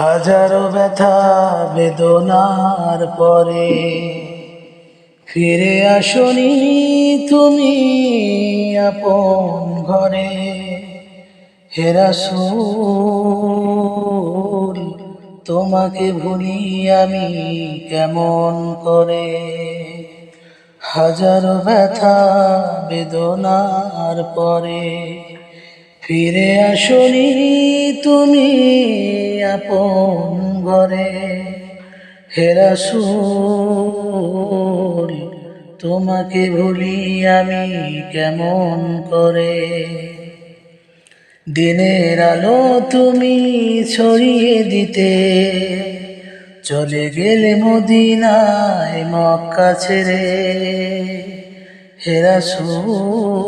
হাজারো ব্যথা বেদনার পরে ফিরে আসনি তুমি আপন ঘরে। হে রাসূল, তোমাকে ভুলি আমি কেমন করে। হাজারো ব্যথা বেদনার পরে ফিরে আসনি তুমি আপন ঘরে। হে রাসূল, তোমাকে ভুলি আমি কেমন করে। দিনের আলো তুমি ছড়িয়ে দিতে চলে গেলে মদিনায় মক্কা ছেড়ে। হে রাসূল,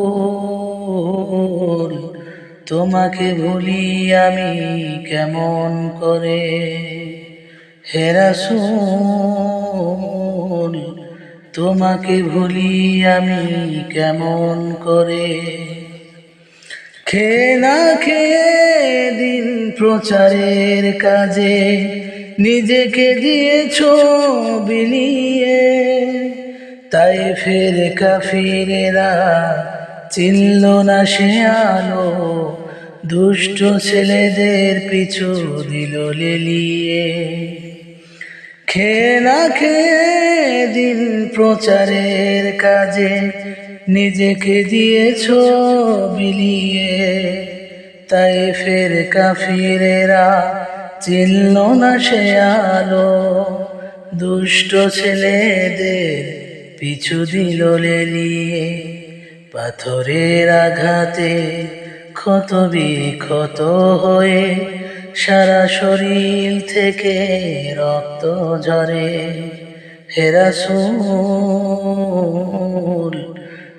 তোমাকে ভুলি আমি কেমন করে। হে রাসূল, তোমাকে ভুলি আমি কেমন করে। খেয়ে না খেয়ে দিন প্রচারের কাজে নিজেকে দিয়েছো বিলিয়ে। তায়েফের কাফিরেরা চিনল না সে আলো, দুষ্ট ছেলেদের পিছু দিল লেলিয়ে। খেয়ে না খেয়ে দিন প্রচারের কাজে নিজেকে দিয়েছো বিলিয়ে। তায়েফের কাফিরেরা চিনল না সে আলো, দুষ্ট ছেলেদের পিছু দিল লেলিয়ে। পাথরের আঘাতে ক্ষত বিক্ষত হয়ে সারা শরীর থেকে রক্ত ঝরে। হে রাসূল,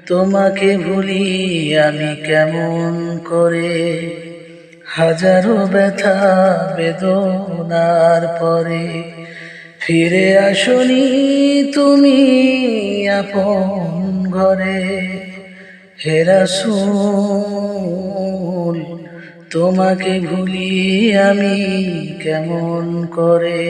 তোমাকে ভুলি আমি কেমন করে। হাজারো ব্যথা বেদনার পরে ফিরে আসনি তুমি আপন ঘরে। হে রাসূল, তোমাকে ভুলি আমি কেমন করে।